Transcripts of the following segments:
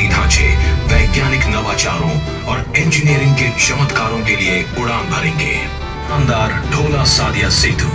बुनियादी ढांचे, वैज्ञानिक नवाचारों और इंजीनियरिंग के चमत्कारों के लिए उड़ान भरेंगे। शानदार ढोला सादिया सेतु।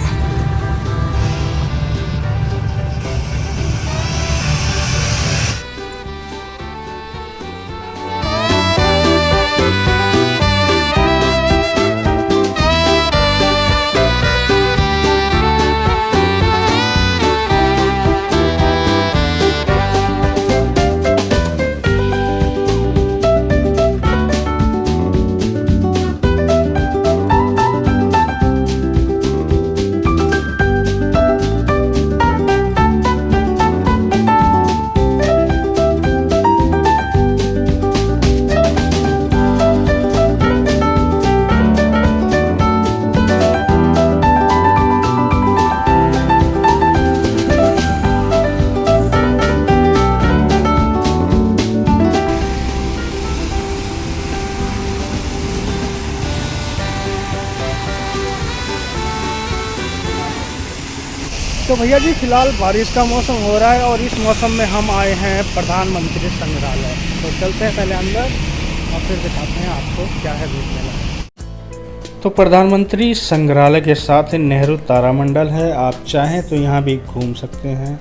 तो भैया जी फ़िलहाल बारिश का मौसम हो रहा है और इस मौसम में हम आए हैं प्रधानमंत्री संग्रहालय। तो चलते हैं पहले अंदर और फिर दिखाते हैं आपको क्या है देखने लायक। तो प्रधानमंत्री संग्रहालय के साथ नेहरू तारामंडल है, आप चाहें तो यहाँ भी घूम सकते हैं।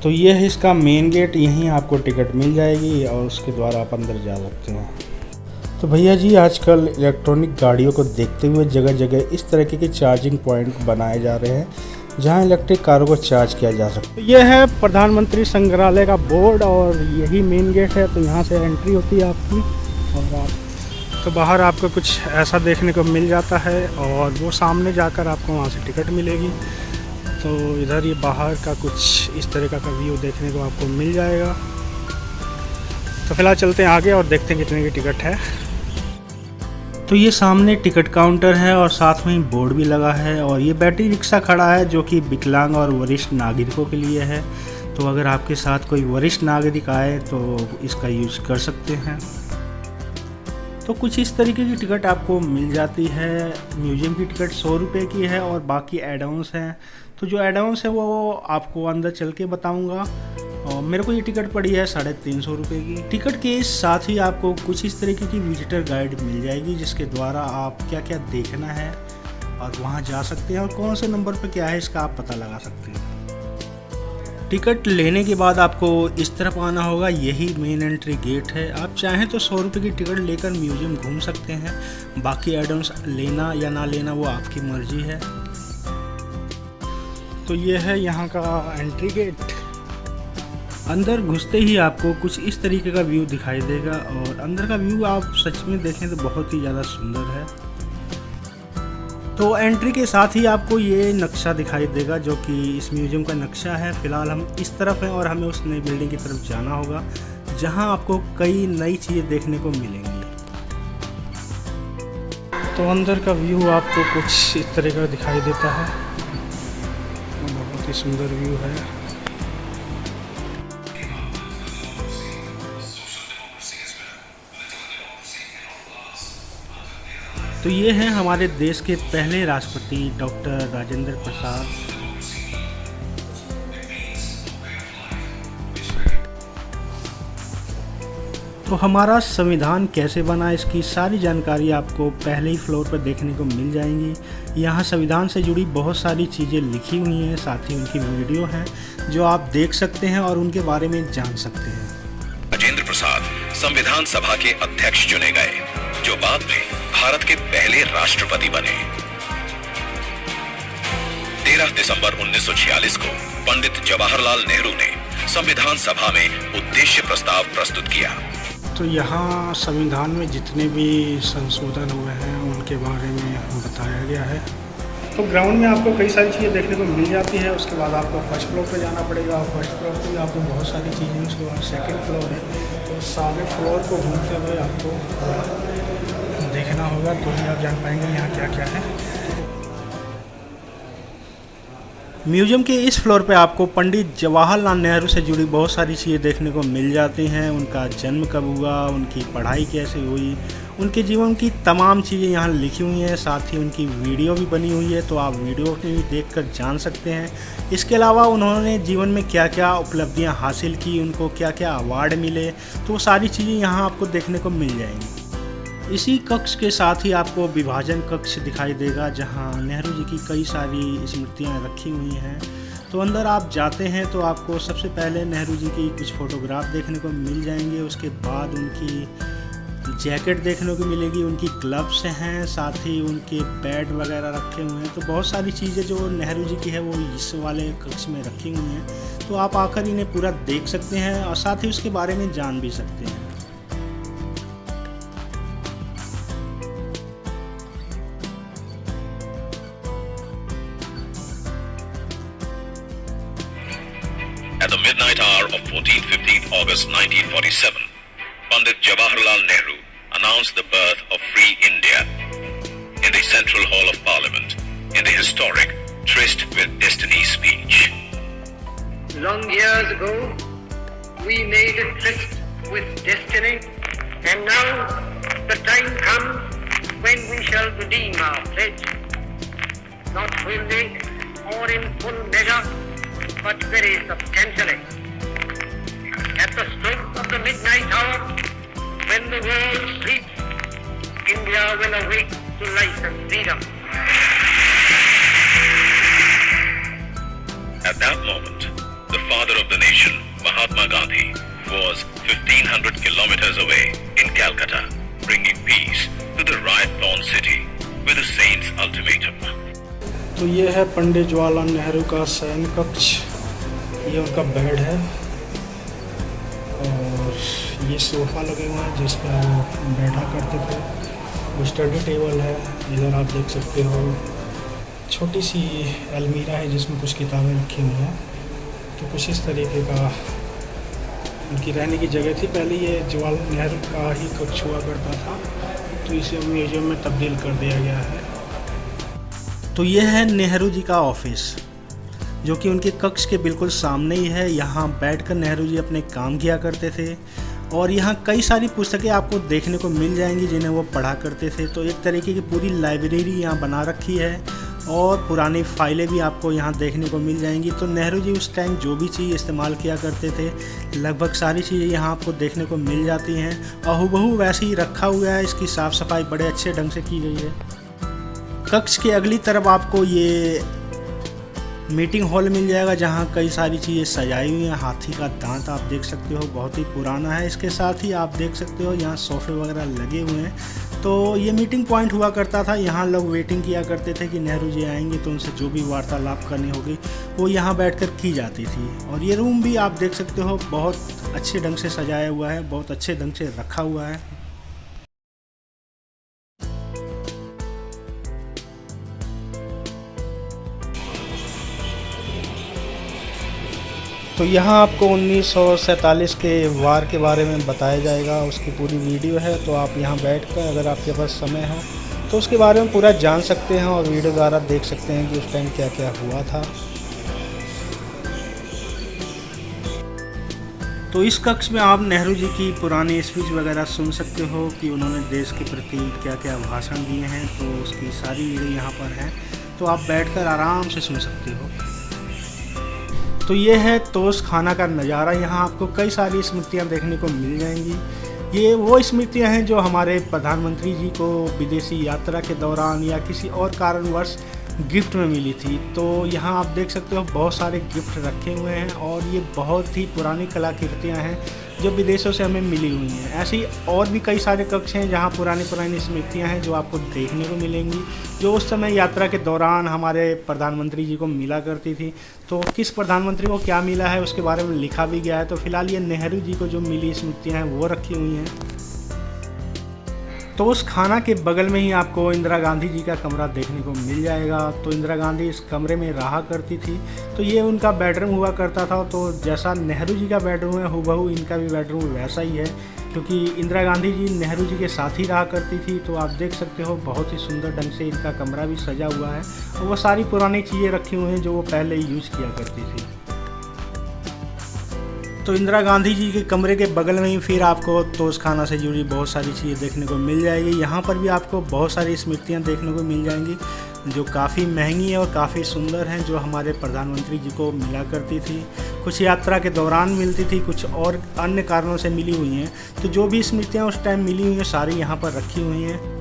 तो ये है इसका मेन गेट, यहीं आपको टिकट मिल जाएगी और उसके द्वारा आप अंदर जा सकते हैं। तो भैया जी आजकल इलेक्ट्रॉनिक गाड़ियों को देखते हुए जगह जगह इस तरह के चार्जिंग पॉइंट बनाए जा रहे हैं जहां इलेक्ट्रिक कारों को चार्ज किया जा सकता है। ये है प्रधानमंत्री संग्रहालय का बोर्ड और यही मेन गेट है। तो यहाँ से एंट्री होती है आपकी और आप तो बाहर आपको कुछ ऐसा देखने को मिल जाता है और वो सामने जाकर आपको वहाँ से टिकट मिलेगी। तो इधर ये बाहर का कुछ इस तरह का व्यू देखने को आपको मिल जाएगा। तो फिलहाल चलते हैं आगे और देखते हैं कितने की टिकट है। तो ये सामने टिकट काउंटर है और साथ में ही बोर्ड भी लगा है और ये बैटरी रिक्शा खड़ा है जो कि विकलांग और वरिष्ठ नागरिकों के लिए है। तो अगर आपके साथ कोई वरिष्ठ नागरिक आए तो इसका यूज कर सकते हैं। तो कुछ इस तरीके की टिकट आपको मिल जाती है। म्यूजियम की टिकट 100 रुपये की है और बाकी एड ऑन्स हैं। तो जो एड ऑन्स है वो आपको अंदर चल के बताऊँगा। और मेरे को ये टिकट पड़ी है 350 रुपये की। टिकट के साथ ही आपको कुछ इस तरीके की विजिटर गाइड मिल जाएगी जिसके द्वारा आप क्या क्या देखना है और वहाँ जा सकते हैं और कौन से नंबर पर क्या है इसका आप पता लगा सकते हैं। टिकट लेने के बाद आपको इस तरफ आना होगा, यही मेन एंट्री गेट है। आप चाहें तो 100 रुपये की टिकट लेकर म्यूजियम घूम सकते हैं। बाकी एड ऑन्स लेना या ना लेना वो आपकी मर्जी है। तो ये है यहाँ का एंट्री गेट। अंदर घुसते ही आपको कुछ इस तरीके का व्यू दिखाई देगा और अंदर का व्यू आप सच में देखें तो बहुत ही ज़्यादा सुंदर है। तो एंट्री के साथ ही आपको ये नक्शा दिखाई देगा जो कि इस म्यूजियम का नक्शा है। फ़िलहाल हम इस तरफ हैं और हमें उस नई बिल्डिंग की तरफ जाना होगा जहां आपको कई नई चीज़ें देखने को मिलेंगी। तो अंदर का व्यू आपको कुछ इस तरह का दिखाई देता है, बहुत ही सुंदर व्यू है। तो ये हैं हमारे देश के पहले राष्ट्रपति डॉक्टर राजेंद्र प्रसाद। तो हमारा संविधान कैसे बना इसकी सारी जानकारी आपको पहले ही फ्लोर पर देखने को मिल जाएंगी। यहाँ संविधान से जुड़ी बहुत सारी चीज़ें लिखी हुई हैं, साथ ही उनकी वीडियो हैं जो आप देख सकते हैं और उनके बारे में जान सकते हैं। राजेंद्र प्रसाद संविधान सभा के अध्यक्ष चुने गए जो बाद में भारत के पहले राष्ट्रपति बने। 13 दिसंबर 1946 को पंडित जवाहरलाल नेहरू ने संविधान सभा में उद्देश्य प्रस्ताव प्रस्तुत किया। तो यहाँ संविधान में जितने भी संशोधन हुए हैं उनके बारे में बताया गया है। तो ग्राउंड में आपको कई सारी चीज़ें देखने को मिल जाती है। उसके बाद आपको फर्स्ट फ्लोर पे जाना पड़ेगा और फर्स्ट फ्लोर पे आपको बहुत सारी चीज़ें, उसके बाद सेकंड फ्लोर है। तो सारे फ्लोर को घूमते हुए आपको देखना होगा तो ही आप जान पाएंगे यहाँ क्या क्या है। म्यूजियम के इस फ्लोर पे आपको पंडित जवाहरलाल नेहरू से जुड़ी बहुत सारी चीज़ें देखने को मिल जाती हैं। उनका जन्म कब हुआ, उनकी पढ़ाई कैसे हुई, उनके जीवन की तमाम चीज़ें यहाँ लिखी हुई हैं, साथ ही उनकी वीडियो भी बनी हुई है, तो आप वीडियो में भी देखकर जान सकते हैं। इसके अलावा उन्होंने जीवन में क्या क्या उपलब्धियाँ हासिल की, उनको क्या क्या अवार्ड मिले, तो वो सारी चीज़ें यहाँ आपको देखने को मिल जाएंगी। इसी कक्ष के साथ ही आपको विभाजन कक्ष दिखाई देगा, जहाँ नेहरू जी की कई सारी स्मृतियाँ रखी हुई हैं। तो अंदर आप जाते हैं तो आपको सबसे पहले नेहरू जी की कुछ फ़ोटोग्राफ देखने को मिल जाएंगे, उसके बाद उनकी जैकेट देखने को मिलेगी, उनकी ग्लव्स हैं, साथ ही उनके बैट वगैरह रखे हुए हैं। तो बहुत सारी चीज़ें जो नेहरू जी की है वो इस वाले कक्ष में रखी हुई हैं, तो आप आकर इन्हें पूरा देख सकते हैं और साथ ही उसके बारे में जान भी सकते हैं। At the midnight hour of 14-15 August 1947, Pandit Jawaharlal Nehru announced the birth of free India in the Central Hall of Parliament in the historic Tryst with Destiny speech. Long years ago, we made a tryst with destiny, and now the time comes when we shall redeem our pledge, not fully or in full measure, but very substantially. At the stroke of the midnight hour, when the world sleeps, India will awake to life and freedom. At that moment, the father of the nation, Mahatma Gandhi, was 1500 kilometers away in Calcutta, bringing peace to the riot-torn city with the saint's ultimatum. तो ये है पंडित जवाहरलाल नेहरू का शयन कक्ष, ये उनका bed है और ये सोफ़ा लगे हुए हैं जिस पर वो बैठा करते थे। वो स्टडी टेबल है, इधर आप देख सकते हो छोटी सी अलमीरा है जिसमें कुछ किताबें रखी हुई हैं। तो कुछ इस तरीके का उनकी रहने की जगह थी। पहले ये जवाहरलाल नेहरू का ही कक्ष हुआ करता था, तो इसे म्यूजियम में तब्दील कर दिया गया है। तो ये है नेहरू जी का ऑफिस, जो कि उनके कक्ष के बिल्कुल सामने ही है। यहाँ बैठकर नेहरू जी अपने काम किया करते थे और यहाँ कई सारी पुस्तकें आपको देखने को मिल जाएंगी जिन्हें वो पढ़ा करते थे। तो एक तरीके की पूरी लाइब्रेरी यहाँ बना रखी है और पुरानी फाइलें भी आपको यहाँ देखने को मिल जाएंगी। तो नेहरू जी उस टाइम जो भी चीज़ इस्तेमाल किया करते थे, लगभग सारी चीज़ें यहाँ आपको देखने को मिल जाती हैं और हूबहू वैसे ही रखा हुआ है। इसकी साफ़ सफाई बड़े अच्छे ढंग से की गई है। कक्ष के अगली तरफ आपको ये मीटिंग हॉल मिल जाएगा, जहाँ कई सारी चीज़ें सजाई हुई हैं। हाथी का दांत आप देख सकते हो, बहुत ही पुराना है। इसके साथ ही आप देख सकते हो यहाँ सोफ़े वगैरह लगे हुए हैं। तो ये मीटिंग पॉइंट हुआ करता था, यहाँ लोग वेटिंग किया करते थे कि नेहरू जी आएंगे तो उनसे जो भी वार्तालाप करनी होगी वो यहाँ बैठकर की जाती थी। और ये रूम भी आप देख सकते हो बहुत अच्छे ढंग से सजाया हुआ है, बहुत अच्छे ढंग से रखा हुआ है। तो यहाँ आपको 1947 के वार के बारे में बताया जाएगा, उसकी पूरी वीडियो है। तो आप यहाँ बैठकर अगर आपके पास समय हो तो उसके बारे में पूरा जान सकते हैं और वीडियो द्वारा देख सकते हैं कि उस टाइम क्या क्या हुआ था। तो इस कक्ष में आप नेहरू जी की पुरानी स्पीच वगैरह सुन सकते हो कि उन्होंने देश के प्रति क्या क्या भाषण दिए हैं। तो उसकी सारी वीडियो यहाँ पर है, तो आप बैठकर आराम से सुन सकते हो। तो ये है तोश खाना का नज़ारा। यहाँ आपको कई सारी स्मृतियाँ देखने को मिल जाएंगी। ये वो स्मृतियाँ हैं जो हमारे प्रधानमंत्री जी को विदेशी यात्रा के दौरान या किसी और कारणवश गिफ्ट में मिली थी। तो यहाँ आप देख सकते हो बहुत सारे गिफ्ट रखे हुए हैं और ये बहुत ही पुरानी कलाकृतियाँ हैं जो विदेशों से हमें मिली हुई हैं। ऐसे ही और भी कई सारे कक्ष हैं जहाँ पुरानी स्मृतियाँ हैं जो आपको देखने को मिलेंगी, जो उस समय यात्रा के दौरान हमारे प्रधानमंत्री जी को मिला करती थी। तो किस प्रधानमंत्री को क्या मिला है उसके बारे में लिखा भी गया है। तो फिलहाल ये नेहरू जी को जो मिली स्मृतियाँ हैं वो रखी हुई हैं। तो उस खाना के बगल में ही आपको इंदिरा गांधी जी का कमरा देखने को मिल जाएगा। तो इंदिरा गांधी इस कमरे में रहा करती थी। तो ये उनका बेडरूम हुआ करता था। तो जैसा नेहरू जी का बेडरूम है हूबहू इनका भी बेडरूम वैसा ही है, क्योंकि इंदिरा गांधी जी नेहरू जी के साथ ही रहा करती थी। तो आप देख सकते हो बहुत ही सुंदर ढंग से इनका कमरा भी सजा हुआ है और वो सारी पुरानी चीज़ें रखी हुई हैं जो वो पहले यूज़ किया करती थी। तो इंदिरा गांधी जी के कमरे के बगल में ही फिर आपको तोशखाना से जुड़ी बहुत सारी चीज़ें देखने को मिल जाएगी। यहाँ पर भी आपको बहुत सारी स्मृतियाँ देखने को मिल जाएंगी जो काफ़ी महंगी है और काफ़ी सुंदर हैं, जो हमारे प्रधानमंत्री जी को मिला करती थी। कुछ यात्रा के दौरान मिलती थी, कुछ और अन्य कारणों से मिली हुई हैं। तो जो भी स्मृतियाँ उस टाइम मिली हुई हैं सारी यहाँ पर रखी हुई हैं।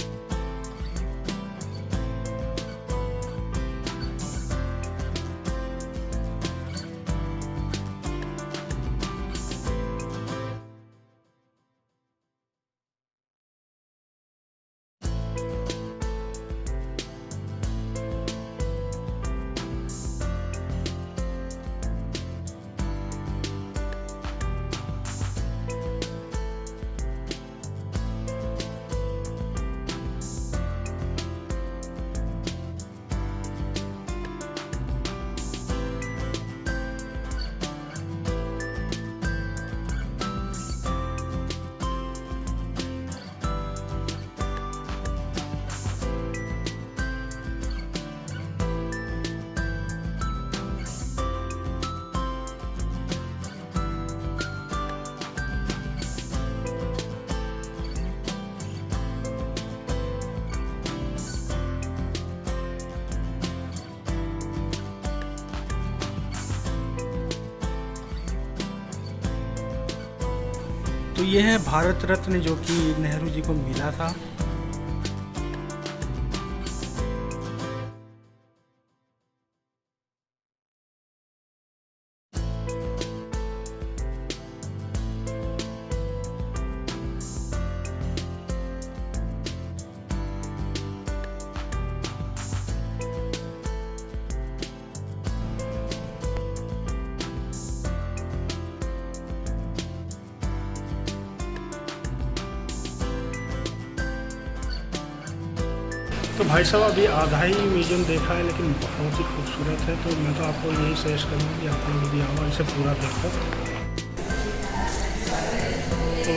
तो ये है भारत रत्न जो कि नेहरू जी को मिला था। तो भाई साहब अभी आधा ही म्यूजियम देखा है, लेकिन बहुत ही खूबसूरत है। तो मैं तो आपको यही सजेस्ट करूँगा कि आप लोग भी आओ, इसे पूरा देखो। तो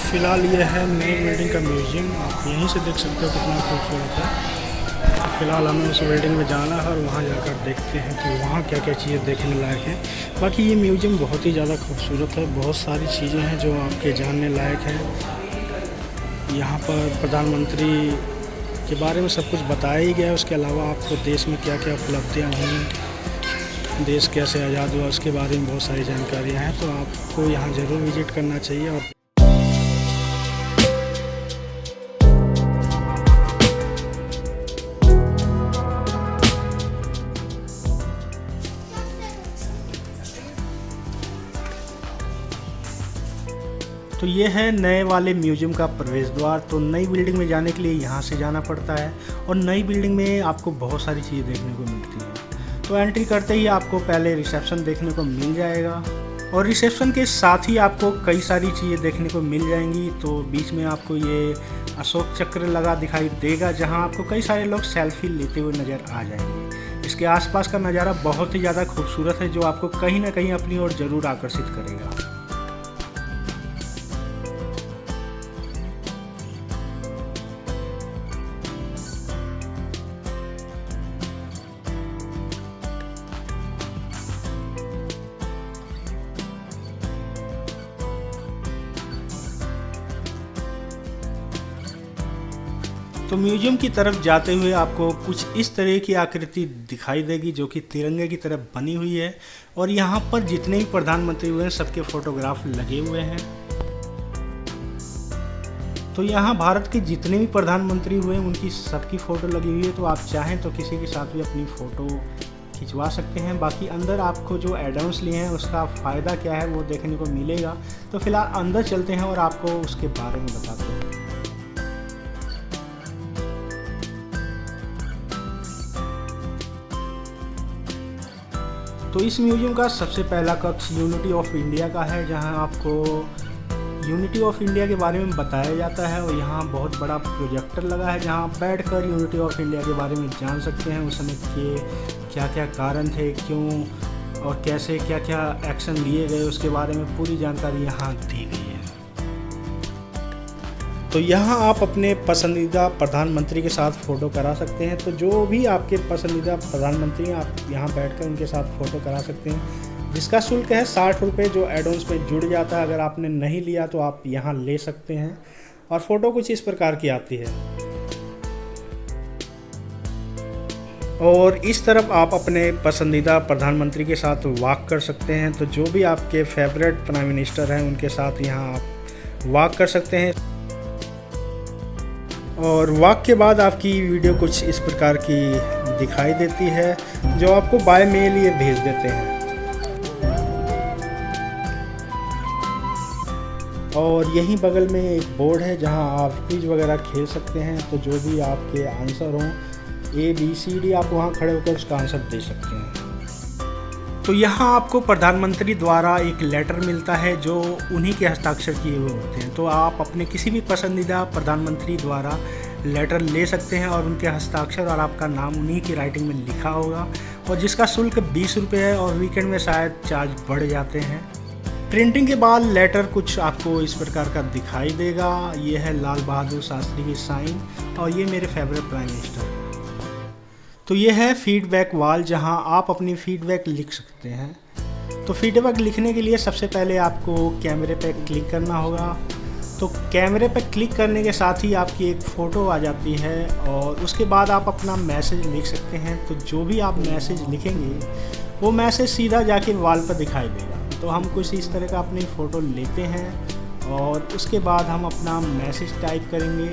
फ़िलहाल ये है नई बिल्डिंग का म्यूजियम, आप यहीं से देख सकते हो कितना खूबसूरत है। तो फ़िलहाल हमें उस बिल्डिंग में जाना है और वहाँ जाकर देखते हैं कि वहाँ क्या क्या चीज़ें देखने लायक हैं। बाकी ये म्यूजियम बहुत ही ज़्यादा खूबसूरत है, बहुत सारी चीज़ें हैं जो आपके जानने लायक हैं। यहाँ पर प्रधानमंत्री के बारे में सब कुछ बताया ही गया है। उसके अलावा आपको देश में क्या क्या उपलब्धियाँ हुई, देश कैसे आज़ाद हुआ, उसके बारे में बहुत सारी जानकारियाँ हैं। तो आपको यहाँ ज़रूर विज़िट करना चाहिए। और तो ये है नए वाले म्यूजियम का प्रवेश द्वार। तो नई बिल्डिंग में जाने के लिए यहाँ से जाना पड़ता है और नई बिल्डिंग में आपको बहुत सारी चीज़ें देखने को मिलती हैं। तो एंट्री करते ही आपको पहले रिसेप्शन देखने को मिल जाएगा और रिसेप्शन के साथ ही आपको कई सारी चीज़ें देखने को मिल जाएंगी। तो बीच में आपको ये अशोक चक्र लगा दिखाई देगा, जहाँ आपको कई सारे लोग सेल्फी लेते हुए नज़र आ जाएंगे। इसके आसपास का नज़ारा बहुत ही ज़्यादा खूबसूरत है, जो आपको कहीं ना कहीं अपनी ओर ज़रूर आकर्षित करेगा। तो म्यूजियम की तरफ जाते हुए आपको कुछ इस तरह की आकृति दिखाई देगी जो कि तिरंगे की तरह बनी हुई है और यहाँ पर जितने भी प्रधानमंत्री हुए हैं सबके फोटोग्राफ लगे हुए हैं। तो यहाँ भारत के जितने भी प्रधानमंत्री हुए हैं उनकी सबकी फ़ोटो लगी हुई है। तो आप चाहें तो किसी के साथ भी अपनी फ़ोटो खिंचवा सकते हैं। बाकी अंदर आपको जो एडवांस लिए हैं उसका फ़ायदा क्या है वो देखने को मिलेगा। तो फिलहाल अंदर चलते हैं और आपको उसके बारे में बताते हैं। तो इस म्यूजियम का सबसे पहला कक्ष यूनिटी ऑफ इंडिया का है, जहां आपको यूनिटी ऑफ इंडिया के बारे में बताया जाता है। और यहाँ बहुत बड़ा प्रोजेक्टर लगा है जहाँ आप बैठकर यूनिटी ऑफ इंडिया के बारे में जान सकते हैं। उस समय के क्या क्या कारण थे, क्यों और कैसे क्या क्या एक्शन लिए गए, उसके बारे में पूरी जानकारी यहाँ दी गई है। तो यहाँ आप अपने पसंदीदा प्रधानमंत्री के साथ फ़ोटो करा सकते हैं। तो जो भी आपके पसंदीदा प्रधानमंत्री हैं, आप यहाँ बैठकर उनके साथ फ़ोटो करा सकते हैं, जिसका शुल्क है 60 रुपये, जो एड-ऑन्स में जुड़ जाता है। अगर आपने नहीं लिया तो आप यहाँ ले सकते हैं। और फ़ोटो कुछ इस प्रकार की आती है। और इस तरफ आप अपने पसंदीदा प्रधानमंत्री के साथ वॉक कर सकते हैं। तो जो भी आपके फेवरेट प्राइम मिनिस्टर हैं, उनके साथ यहाँ आप वॉक कर सकते हैं। और वॉक के बाद आपकी वीडियो कुछ इस प्रकार की दिखाई देती है, जो आपको बाय मेल ये भेज देते हैं। और यहीं बगल में एक बोर्ड है जहां आप क्विज वगैरह खेल सकते हैं। तो जो भी आपके आंसर हों, ABCD, आप वहां खड़े होकर उसका आंसर दे सकते हैं। तो यहाँ आपको प्रधानमंत्री द्वारा एक लेटर मिलता है जो उन्हीं के हस्ताक्षर किए हुए होते हैं। तो आप अपने किसी भी पसंदीदा प्रधानमंत्री द्वारा लेटर ले सकते हैं और उनके हस्ताक्षर और आपका नाम उन्हीं की राइटिंग में लिखा होगा, और जिसका शुल्क 20 रुपये है। और वीकेंड में शायद चार्ज बढ़ जाते हैं। प्रिंटिंग के बाद लेटर कुछ आपको इस प्रकार का दिखाई देगा। ये है लाल बहादुर शास्त्री की साइन, और ये मेरे फेवरेट प्राइम मिनिस्टर। तो ये है फीडबैक वॉल, जहां आप अपनी फीडबैक लिख सकते हैं। तो फीडबैक लिखने के लिए सबसे पहले आपको कैमरे पे क्लिक करना होगा। तो कैमरे पे क्लिक करने के साथ ही आपकी एक फ़ोटो आ जाती है, और उसके बाद आप अपना मैसेज लिख सकते हैं। तो जो भी आप मैसेज लिखेंगे, वो मैसेज सीधा जाके वॉल पर दिखाई देगा। तो हम कुछ इस तरह का अपनी फ़ोटो लेते हैं, और उसके बाद हम अपना मैसेज टाइप करेंगे।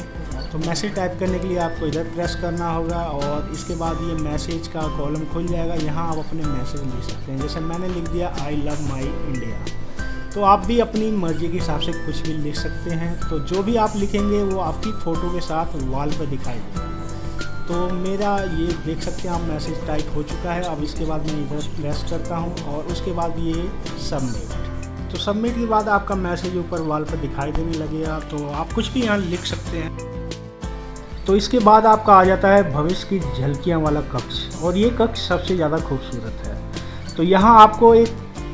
तो मैसेज टाइप करने के लिए आपको इधर प्रेस करना होगा, और इसके बाद ये मैसेज का कॉलम खुल जाएगा। यहाँ आप अपने मैसेज लिख सकते हैं। जैसे मैंने लिख दिया, आई लव माई इंडिया। तो आप भी अपनी मर्ज़ी के हिसाब से कुछ भी लिख सकते हैं। तो जो भी आप लिखेंगे वो आपकी फ़ोटो के साथ वॉल पर दिखाई देगा। तो मेरा ये देख सकते हैं आप, मैसेज टाइप हो चुका है। अब इसके बाद मैं इधर प्रेस करता हूँ, और उसके बाद ये सबमिट। तो सबमिट के बाद आपका मैसेज ऊपर वॉल पर दिखाई देने लगेगा। तो आप कुछ भी यहाँ लिख सकते हैं। तो इसके बाद आपका आ जाता है भविष्य की झलकियाँ वाला कक्ष, और ये कक्ष सबसे ज़्यादा खूबसूरत है। तो यहाँ आपको एक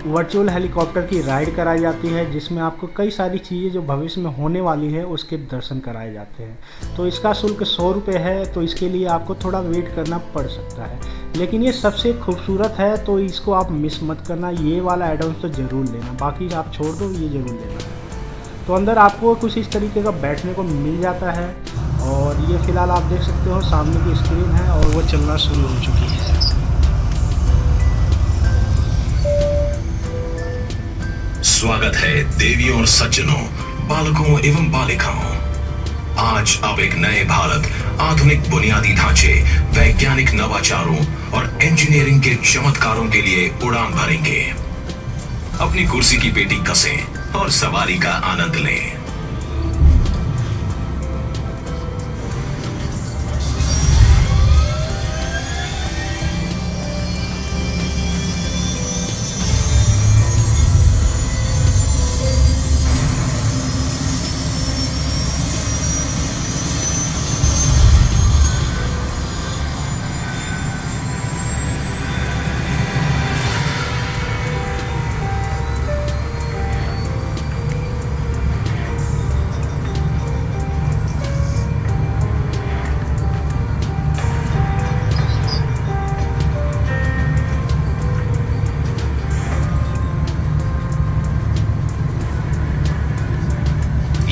वर्चुअल हेलीकॉप्टर की राइड कराई जाती है, जिसमें आपको कई सारी चीज़ें जो भविष्य में होने वाली है उसके दर्शन कराए जाते हैं। तो इसका शुल्क 100 रुपये है। तो इसके लिए आपको थोड़ा वेट करना पड़ सकता है, लेकिन ये सबसे खूबसूरत है, तो इसको आप मिस मत करना। ये वाला एड-ऑन्स तो ज़रूर लेना, बाकी आप छोड़ दो, ये ज़रूर लेना। तो अंदर आपको कुछ इस तरीके का बैठने को मिल जाता है, और ये फ़िलहाल आप देख सकते हो सामने की स्क्रीन है, और वो चलना शुरू हो चुकी है। स्वागत है देवियों और सज्जनों, बालकों एवं बालिकाओं। आज अब एक नए भारत, आधुनिक बुनियादी ढांचे, वैज्ञानिक नवाचारों और इंजीनियरिंग के चमत्कारों के लिए उड़ान भरेंगे। अपनी कुर्सी की पेटी कसें और सवारी का आनंद लें।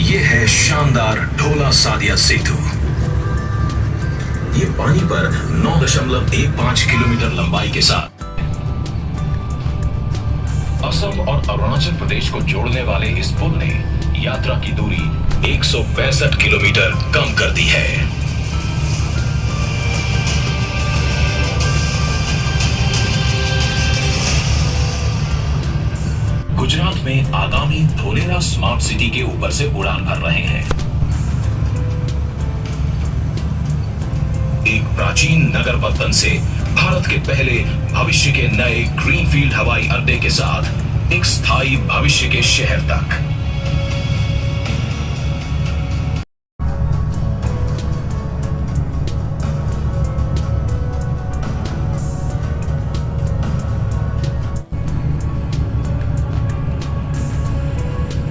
ये है शानदार ढोला सादिया सेतु। ये पानी पर 9.15 किलोमीटर लंबाई के साथ असम और अरुणाचल प्रदेश को जोड़ने वाले इस पुल ने यात्रा की दूरी 165 किलोमीटर कम कर दी है। गुजरात में आगामी धोलेरा स्मार्ट सिटी के ऊपर से उड़ान भर रहे हैं। एक प्राचीन नगर पत्तन से भारत के पहले भविष्य के नए ग्रीनफील्ड हवाई अड्डे के साथ एक स्थायी भविष्य के शहर तक।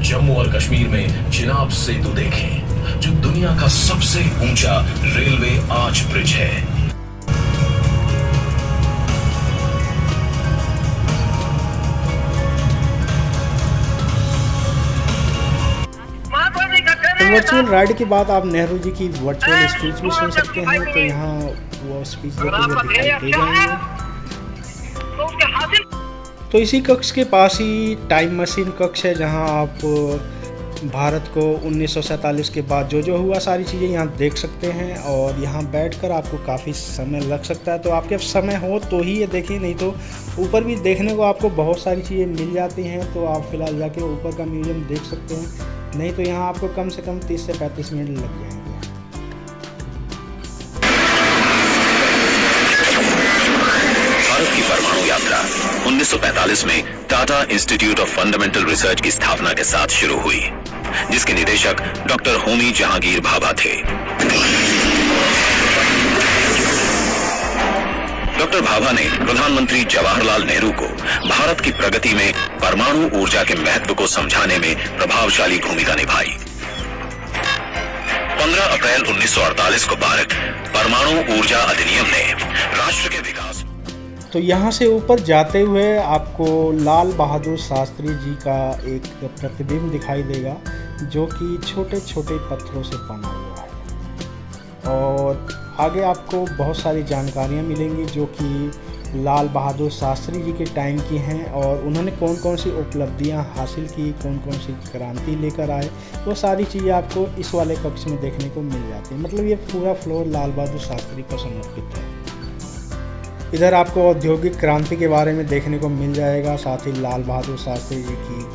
जम्मू और कश्मीर में चिनाब सेतु देखें, जो दुनिया का सबसे ऊंचा रेलवे आर्च ब्रिज है। तो वर्चुअल राइड के बाद आप नेहरू जी की वर्चुअल स्पीच भी सुन सकते हैं। तो यहाँ वो स्पीच देते हुए दिखाई दे जाएंगे। तो इसी कक्ष के पास ही टाइम मशीन कक्ष है, जहाँ आप भारत को 1947 के बाद जो हुआ सारी चीज़ें यहाँ देख सकते हैं। और यहाँ बैठकर आपको काफ़ी समय लग सकता है, तो आपके समय हो तो ही ये देखें, नहीं तो ऊपर भी देखने को आपको बहुत सारी चीज़ें मिल जाती हैं। तो आप फिलहाल जाके ऊपर का म्यूजियम देख सकते हैं, नहीं तो यहाँ आपको कम से कम 30 से 35 मिनट लग जाएंगे। भारत की परमाणु यात्रा 1945 में Tata institute of fundamental research की स्थापना के साथ शुरू हुई, जिसके निदेशक डॉक्टर होमी जहांगीर भाभा थे। डॉक्टर भाभा ने प्रधानमंत्री जवाहरलाल नेहरू को भारत की प्रगति में परमाणु ऊर्जा के महत्व को समझाने में प्रभावशाली भूमिका निभाई। 15 अप्रैल 1948 को पारित परमाणु ऊर्जा अधिनियम ने राष्ट्र के विकास। तो यहाँ से ऊपर जाते हुए आपको लाल बहादुर शास्त्री जी का एक प्रतिबिंब दिखाई देगा, जो कि छोटे छोटे पत्थरों से बना हुआ है। और आगे आपको बहुत सारी जानकारियाँ मिलेंगी जो कि लाल बहादुर शास्त्री जी के टाइम की हैं, और उन्होंने कौन कौन सी उपलब्धियाँ हासिल की, कौन कौन सी क्रांति लेकर आए, वो सारी चीज़ें आपको इस वाले कक्ष में देखने को मिल जाती है। मतलब ये पूरा फ्लोर लाल बहादुर शास्त्री को समर्पित है। इधर आपको औद्योगिक क्रांति के बारे में देखने को मिल जाएगा, साथ ही लाल बहादुर शास्त्री जी की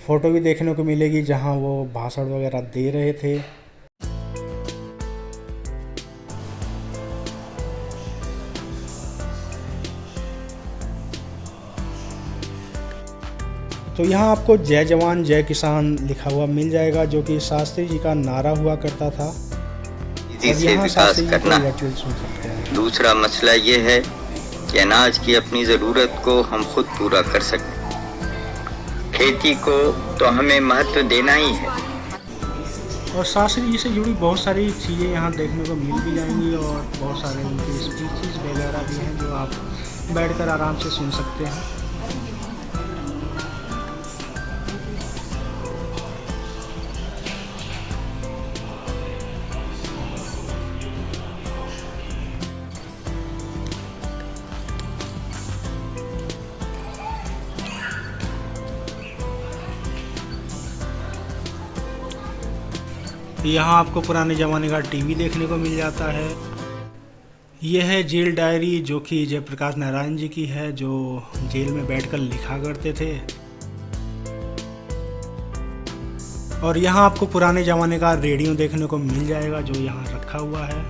फ़ोटो भी देखने को मिलेगी, जहाँ वो भाषण वगैरह दे रहे थे। तो यहाँ आपको जय जवान जय किसान लिखा हुआ मिल जाएगा, जो कि शास्त्री जी का नारा हुआ करता था। से विकास करना है। दूसरा मसला ये है कि अनाज की अपनी ज़रूरत को हम खुद पूरा कर सकें। खेती को तो हमें महत्व देना ही है। और शास्त्री जी से जुड़ी बहुत सारी चीज़ें यहाँ देखने को मिल भी जाएंगी, और बहुत सारे उनके स्पीचेस वगैरह भी हैं जो आप बैठकर आराम से सुन सकते हैं। यहाँ आपको पुराने ज़माने का टीवी देखने को मिल जाता है। यह है जेल डायरी, जो कि जयप्रकाश नारायण जी की है, जो जेल में बैठकर लिखा करते थे। और यहाँ आपको पुराने ज़माने का रेडियो देखने को मिल जाएगा, जो यहाँ रखा हुआ है।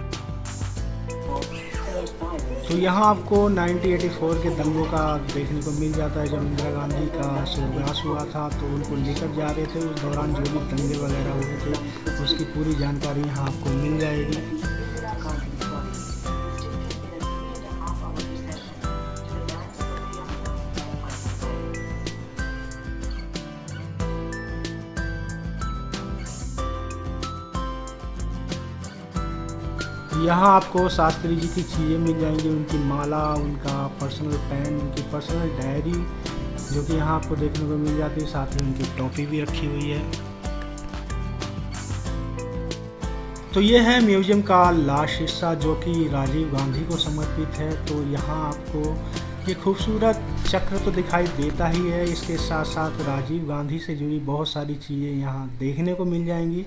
तो यहाँ आपको 1984 के दंगों का देखने को मिल जाता है। जब इंदिरा गांधी का स्वर्गवास हुआ था, तो उनको लेकर जा रहे थे, उस दौरान जो भी दंगे वगैरह हुए थे उसकी पूरी जानकारी यहाँ आपको मिल जाएगी। यहाँ आपको शास्त्री जी की चीज़ें मिल जाएंगी, उनकी माला, उनका पर्सनल पेन, उनकी पर्सनल डायरी, जो कि यहाँ आपको देखने को मिल जाती है। साथ ही उनकी टोपी भी रखी हुई है। तो ये है म्यूजियम का लास्ट हिस्सा, जो कि राजीव गांधी को समर्पित है। तो यहाँ आपको ये खूबसूरत चक्र तो दिखाई देता ही है, इसके साथ साथ राजीव गांधी से जुड़ी बहुत सारी चीज़ें यहाँ देखने को मिल जाएंगी।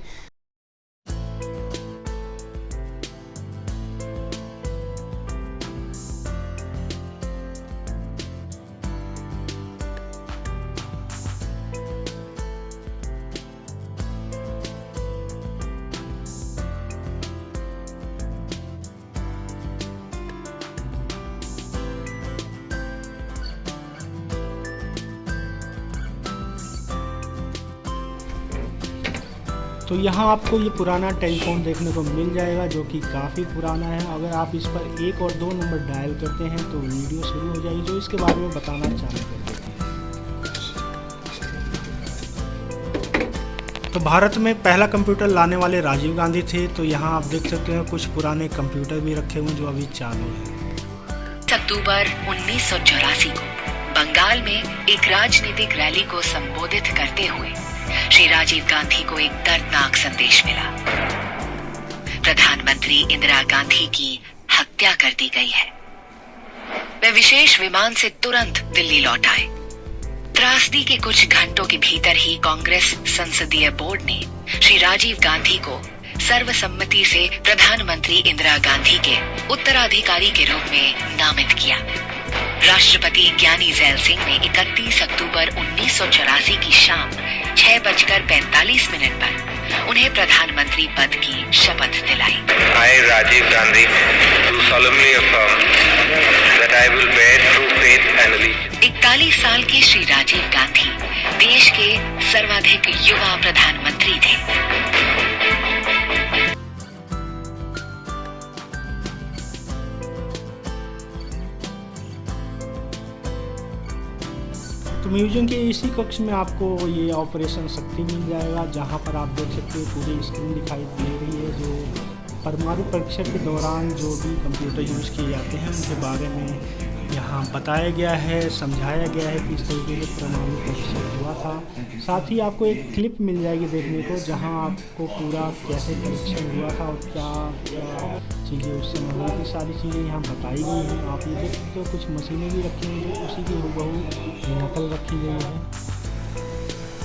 तो यहाँ आपको ये पुराना टेलीफोन देखने को मिल जाएगा, जो कि काफ़ी पुराना है। अगर आप इस पर 1 और 2 नंबर डायल करते हैं तो वीडियो शुरू हो जाएगी, जो इसके बारे में बताना चालू कर देती है। तो तो भारत में पहला कंप्यूटर लाने वाले राजीव गांधी थे। तो यहाँ आप देख सकते हैं कुछ पुराने कंप्यूटर भी रखे हुए जो अभी चालू हैं। अक्टूबर 1984 को बंगाल में एक राजनीतिक रैली को संबोधित करते हुए श्री राजीव गांधी को एक दर्दनाक संदेश मिला। प्रधानमंत्री इंदिरा गांधी की हत्या कर दी गई है। वे विशेष विमान से तुरंत दिल्ली लौट आए। त्रासदी के कुछ घंटों के भीतर ही कांग्रेस संसदीय बोर्ड ने श्री राजीव गांधी को सर्वसम्मति से प्रधानमंत्री इंदिरा गांधी के उत्तराधिकारी के रूप में नामित किया। राष्ट्रपति ज्ञानी जैल सिंह ने 31 अक्टूबर 1984 की शाम 6:45 पर उन्हें प्रधानमंत्री पद की शपथ दिलाई। I, Rajiv Gandhi, do solemnly affirm that I will bear true faith and allegiance. 41 साल के श्री राजीव गांधी देश के सर्वाधिक युवा प्रधानमंत्री थे। तो म्यूजियम के इसी कक्ष में आपको ये ऑपरेशन शक्ति मिल जाएगा, जहाँ पर आप देख सकते हैं पूरी स्क्रीन दिखाई दे रही है जो परमाणु परीक्षण के दौरान जो भी कंप्यूटर यूज़ किए जाते हैं उनके बारे में यहाँ बताया गया है, समझाया गया है कि इस तरीके से परमाणु परीक्षण हुआ था। साथ ही आपको एक क्लिप मिल जाएगी देखने को जहाँ आपको पूरा कैसे परीक्षण हुआ था और क्या क्या चीज़ें उस समय हुई थी, सारी चीज़ें यहाँ बताई गई हैं। आप ये देख सकते हो कुछ मशीनें भी रखी हुई हैं, उसी की हूबहू नकल रखी गई है।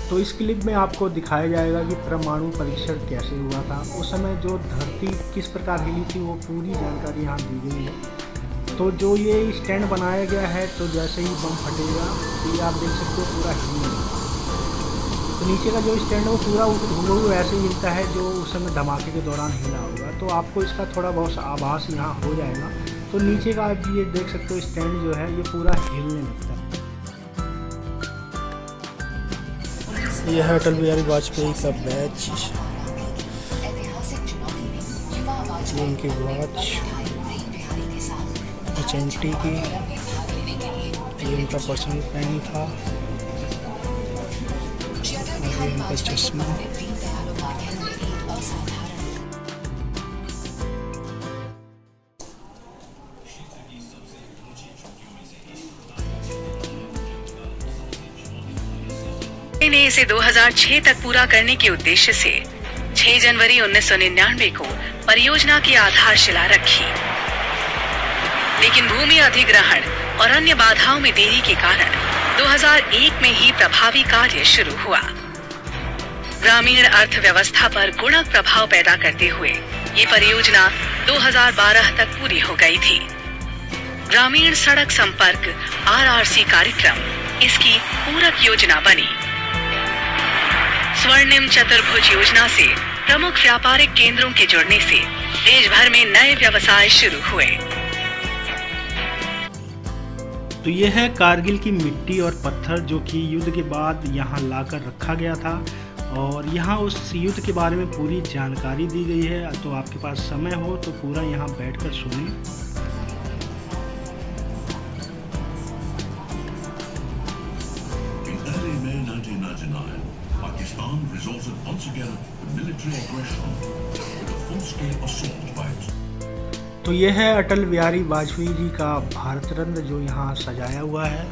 तो इस क्लिप में आपको दिखाया जाएगा कि परमाणु परीक्षण कैसे हुआ था, उस समय जो धरती किस प्रकार हिली थी वो पूरी जानकारी यहाँ दी गई है। तो जो ये स्टैंड बनाया गया है तो जैसे ही बम फटेगा ये आप देख सकते हो पूरा हिलेगा। तो नीचे का जो स्टैंड है वो पूरा हूबहू ऐसे ही हिलता है जो उस समय धमाके के दौरान हिला होगा। तो आपको इसका थोड़ा बहुत आभास यहाँ हो जाएगा। तो नीचे का आप ये देख सकते हो स्टैंड जो है ये पूरा हिलने लगता है। यह है अटल बिहारी वाजपेयी का बैच, ये उनकी वॉच HMT की, ये उनका पर्सनल पेन था और ये उनका चश्मा। ने इसे 2006 तक पूरा करने के उद्देश्य से 6 जनवरी 1999 को परियोजना की आधारशिला रखी, लेकिन भूमि अधिग्रहण और अन्य बाधाओं में देरी के कारण 2001 में ही प्रभावी कार्य शुरू हुआ। ग्रामीण अर्थव्यवस्था पर गुणक प्रभाव पैदा करते हुए ये परियोजना 2012 तक पूरी हो गई थी। ग्रामीण सड़क संपर्क RRC कार्यक्रम इसकी पूरक योजना बनी। स्वर्णिम चतुर्भुज योजना से प्रमुख व्यापारिक केंद्रों के जुड़ने से देश भर में नए व्यवसाय शुरू हुए। तो यह है कारगिल की मिट्टी और पत्थर जो कि युद्ध के बाद यहाँ लाकर रखा गया था और यहाँ उस युद्ध के बारे में पूरी जानकारी दी गई है। तो आपके पास समय हो तो पूरा यहाँ बैठकर सुनें। Pakistan resorted once again to military aggression with a full-scale assault by its. तो यह है अटल बिहारी वाजपेयी जी का भारत रत्न जो यहाँ सजाया हुआ है।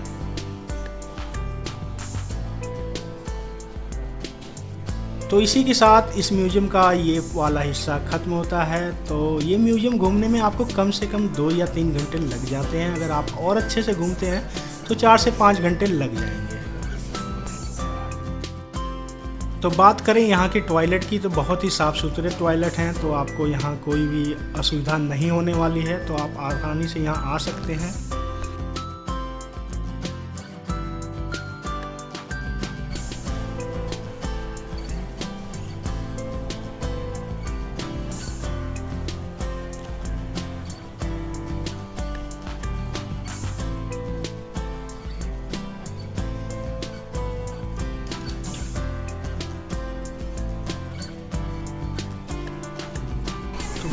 तो इसी के साथ इस म्यूज़ियम का ये वाला हिस्सा ख़त्म होता है। तो ये म्यूज़ियम घूमने में आपको कम से कम 2 या 3 घंटे लग जाते हैं। अगर आप और अच्छे से घूमते हैं तो 4 से 5 घंटे लग जाएंगे। तो बात करें यहाँ के टॉयलेट की तो बहुत ही साफ़ सुथरे टॉयलेट हैं। तो आपको यहाँ कोई भी असुविधा नहीं होने वाली है। तो आप आसानी से यहाँ आ सकते हैं।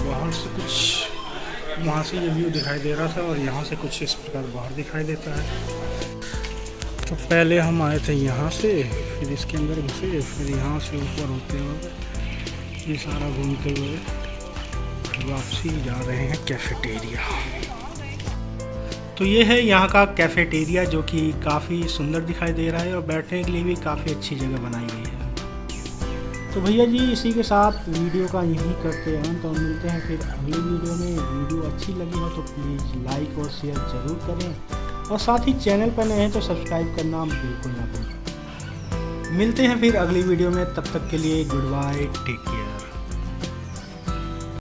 बाहर से कुछ वहाँ से ये व्यू दिखाई दे रहा था और यहाँ से कुछ इस प्रकार बाहर दिखाई देता है। तो पहले हम आए थे यहाँ से, फिर इसके अंदर घुसे, फिर यहाँ से ऊपर होते हुए ये सारा घूमते हुए वापसी जा रहे हैं कैफेटेरिया। तो ये है यहाँ का कैफेटेरिया जो कि काफ़ी सुंदर दिखाई दे रहा है और बैठने के लिए भी काफ़ी अच्छी जगह बनाई गई है। तो भैया जी इसी के साथ वीडियो का यही करते हैं, तो मिलते हैं फिर अगली वीडियो में। वीडियो अच्छी लगी हो तो प्लीज़ लाइक और शेयर ज़रूर करें और साथ ही चैनल पर नए हैं तो सब्सक्राइब करना बिल्कुल ना भूलें। मिलते हैं फिर अगली वीडियो में, तब तक के लिए गुड बाय, टेक केयर।